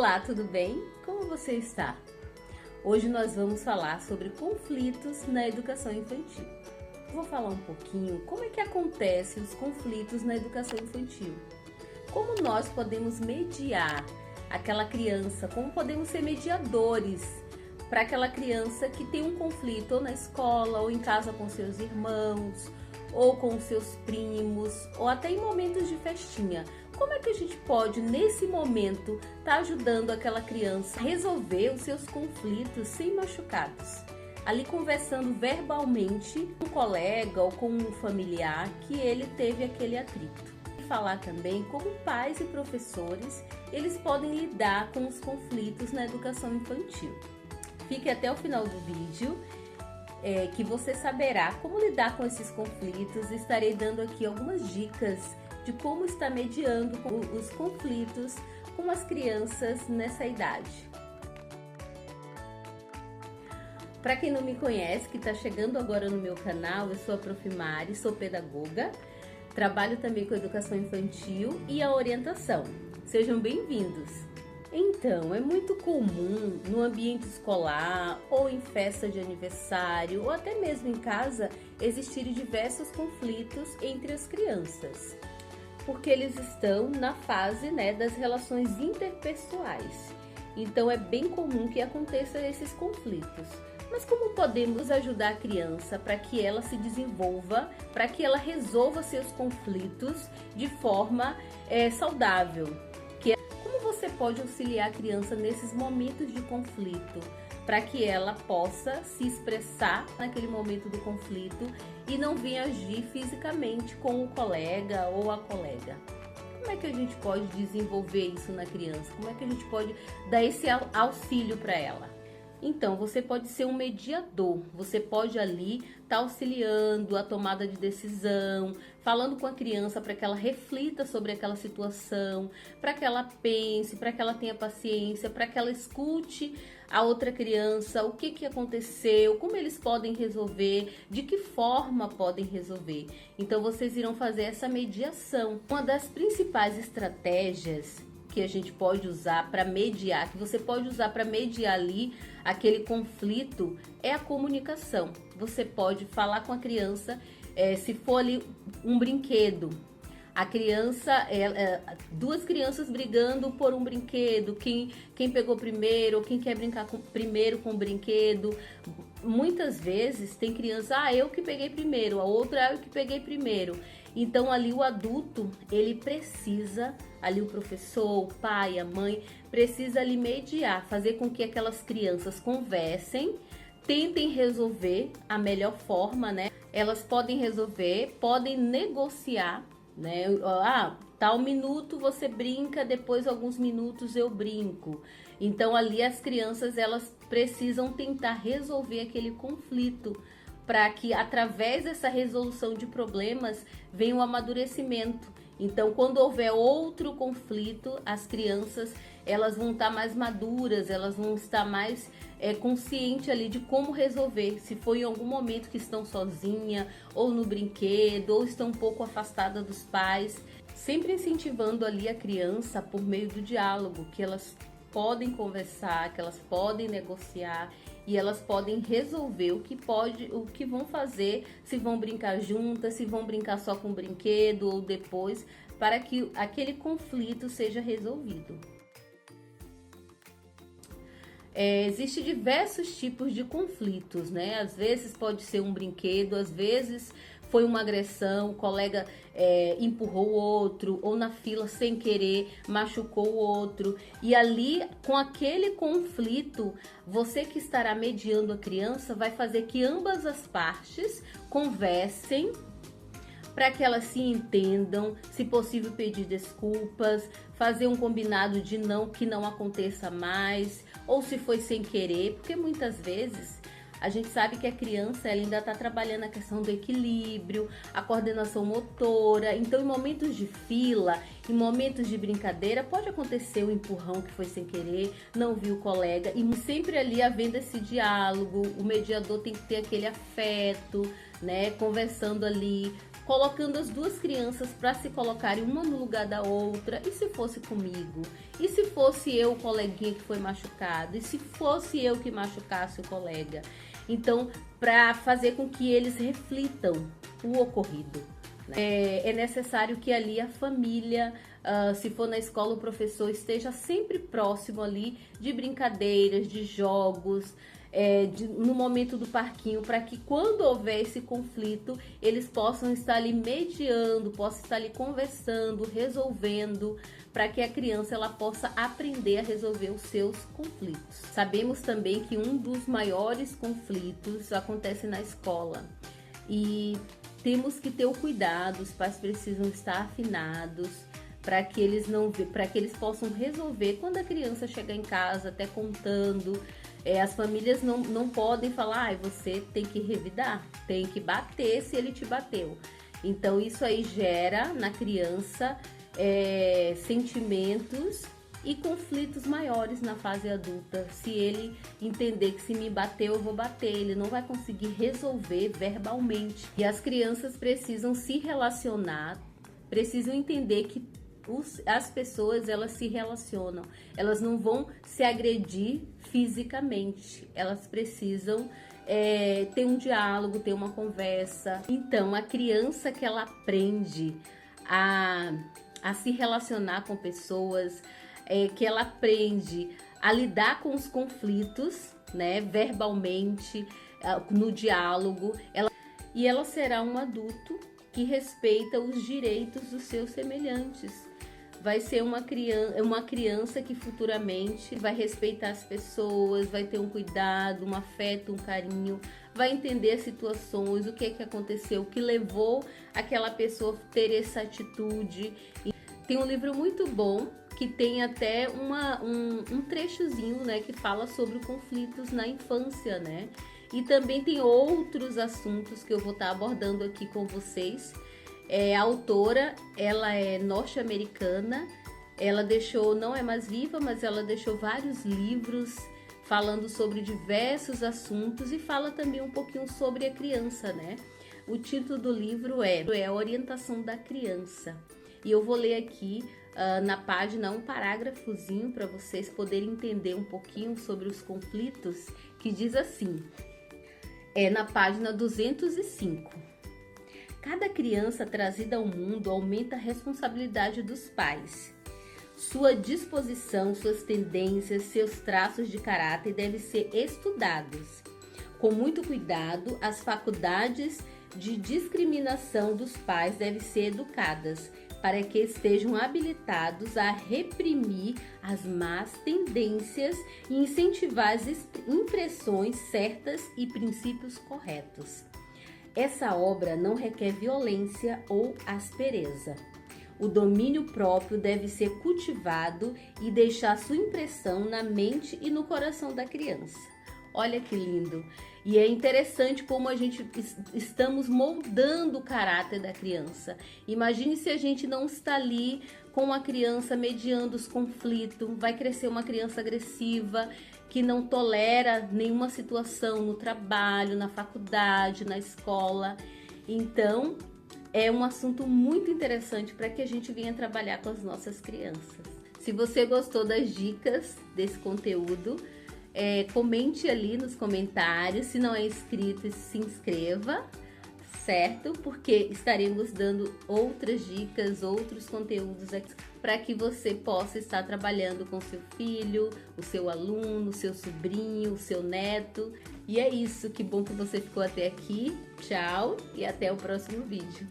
Olá, tudo bem? Como você está? Hoje nós vamos falar sobre conflitos na educação infantil. Vou falar um pouquinho como é que acontecem os conflitos na educação infantil. Como nós podemos mediar aquela criança, como podemos ser mediadores para aquela criança que tem um conflito ou na escola, ou em casa com seus irmãos, ou com seus primos, ou até em momentos de festinha. Como é que a gente pode, nesse momento, estar ajudando aquela criança a resolver os seus conflitos sem machucados? Ali conversando verbalmente com um colega ou com um familiar que ele teve aquele atrito. E falar também como pais e professores, eles podem lidar com os conflitos na educação infantil. Fique até o final do vídeo, que você saberá como lidar com esses conflitos. Estarei dando aqui algumas dicas de como estar mediando os conflitos com as crianças nessa idade. Para quem não me conhece, que está chegando agora no meu canal, eu sou a Prof. Mari, sou pedagoga, trabalho também com educação infantil e a orientação. Sejam bem-vindos! Então, é muito comum no ambiente escolar ou em festa de aniversário ou até mesmo em casa existirem diversos conflitos entre as crianças, porque eles estão na fase, das relações interpessoais. Então é bem comum que aconteçam esses conflitos. Mas como podemos ajudar a criança para que ela se desenvolva, para que ela resolva seus conflitos de forma saudável? Como você pode auxiliar a criança nesses momentos de conflito, para que ela possa se expressar naquele momento do conflito e não venha agir fisicamente com o colega ou a colega? Como é que a gente pode desenvolver isso na criança? Como é que a gente pode dar esse auxílio para ela? Então, você pode ser um mediador, você pode ali estar auxiliando a tomada de decisão, falando com a criança para que ela reflita sobre aquela situação, para que ela pense, para que ela tenha paciência, para que ela escute a outra criança, o que aconteceu, como eles podem resolver, de que forma podem resolver. Então, vocês irão fazer essa mediação. Uma das principais estratégias que a gente pode usar para mediar, que você pode usar para mediar ali aquele conflito, é a comunicação. Você pode falar com a criança, se for ali um brinquedo, a criança, duas crianças brigando por um brinquedo, quem pegou primeiro, ou quem quer brincar primeiro com o brinquedo. Muitas vezes tem criança, eu que peguei primeiro, a outra eu que peguei primeiro. Então ali o adulto, ele precisa, ali o professor, o pai, a mãe, precisa ali mediar, fazer com que aquelas crianças conversem, tentem resolver a melhor forma, Elas podem resolver, podem negociar, tal minuto você brinca, depois alguns minutos eu brinco. Então ali as crianças, elas precisam tentar resolver aquele conflito, para que através dessa resolução de problemas venha o amadurecimento. Então, quando houver outro conflito, as crianças, elas vão estar mais maduras, elas vão estar mais conscientes ali de como resolver. Se foi em algum momento que estão sozinha, ou no brinquedo, ou estão um pouco afastada dos pais. Sempre incentivando ali a criança por meio do diálogo, que elas podem conversar, que elas podem negociar e elas podem resolver o que vão fazer, se vão brincar juntas, se vão brincar só com o brinquedo ou depois, para que aquele conflito seja resolvido. Existem diversos tipos de conflitos, Às vezes pode ser um brinquedo, às vezes foi uma agressão, o colega empurrou o outro, ou na fila sem querer machucou o outro. E ali, com aquele conflito, você que estará mediando a criança vai fazer que ambas as partes conversem, para que elas se entendam, se possível pedir desculpas, fazer um combinado de que não aconteça mais, ou se foi sem querer, porque muitas vezes a gente sabe que a criança, ela ainda está trabalhando a questão do equilíbrio, a coordenação motora. Então, em momentos de fila, em momentos de brincadeira, pode acontecer o empurrão que foi sem querer, não viu o colega. E sempre ali havendo esse diálogo, o mediador tem que ter aquele afeto, conversando ali, colocando as duas crianças para se colocarem uma no lugar da outra. E se fosse comigo? E se fosse eu o coleguinha que foi machucado? E se fosse eu que machucasse o colega? Então, para fazer com que eles reflitam o ocorrido, né? É necessário que ali a família, se for na escola, o professor esteja sempre próximo ali de brincadeiras, de jogos, no momento do parquinho, para que quando houver esse conflito, eles possam estar ali mediando, possam estar ali conversando, resolvendo, para que a criança ela possa aprender a resolver os seus conflitos. Sabemos também que um dos maiores conflitos acontece na escola e temos que ter o cuidado, os pais precisam estar afinados para que eles possam resolver quando a criança chegar em casa, até contando. As famílias não podem falar, você tem que revidar, tem que bater se ele te bateu. Então isso aí gera na criança sentimentos e conflitos maiores na fase adulta. Se ele entender que se me bateu, eu vou bater, ele não vai conseguir resolver verbalmente. E as crianças precisam se relacionar, precisam entender que as pessoas, elas se relacionam, elas não vão se agredir fisicamente, elas precisam ter um diálogo, ter uma conversa. Então, a criança que ela aprende a se relacionar com pessoas, que ela aprende a lidar com os conflitos, né, verbalmente, no diálogo, ela será um adulto que respeita os direitos dos seus semelhantes. Vai ser uma criança que futuramente vai respeitar as pessoas, vai ter um cuidado, um afeto, um carinho, vai entender as situações, o que aconteceu, o que levou aquela pessoa a ter essa atitude. E tem um livro muito bom que tem até um trechozinho, né, que fala sobre conflitos na infância, né? E também tem outros assuntos que eu vou estar abordando aqui com vocês. A autora, ela é norte-americana, ela não é mais viva, mas ela deixou vários livros falando sobre diversos assuntos e fala também um pouquinho sobre a criança, né? O título do livro é A Orientação da Criança. E eu vou ler aqui na página um parágrafozinho para vocês poderem entender um pouquinho sobre os conflitos, que diz assim, na página 205. Cada criança trazida ao mundo aumenta a responsabilidade dos pais. Sua disposição, suas tendências, seus traços de caráter devem ser estudados. Com muito cuidado, as faculdades de discriminação dos pais devem ser educadas, para que estejam habilitados a reprimir as más tendências e incentivar as impressões certas e princípios corretos. Essa obra não requer violência ou aspereza. O domínio próprio deve ser cultivado e deixar sua impressão na mente e no coração da criança. Olha que lindo! E é interessante como a gente estamos moldando o caráter da criança. Imagine se a gente não está ali com a criança mediando os conflitos, vai crescer uma criança agressiva, que não tolera nenhuma situação no trabalho, na faculdade, na escola. Então, é um assunto muito interessante para que a gente venha trabalhar com as nossas crianças. Se você gostou das dicas desse conteúdo, comente ali nos comentários. Se não é inscrito, se inscreva, certo? Porque estaremos dando outras dicas, outros conteúdos aqui para que você possa estar trabalhando com seu filho, o seu aluno, o seu sobrinho, o seu neto. E é isso, que bom que você ficou até aqui. Tchau e até o próximo vídeo.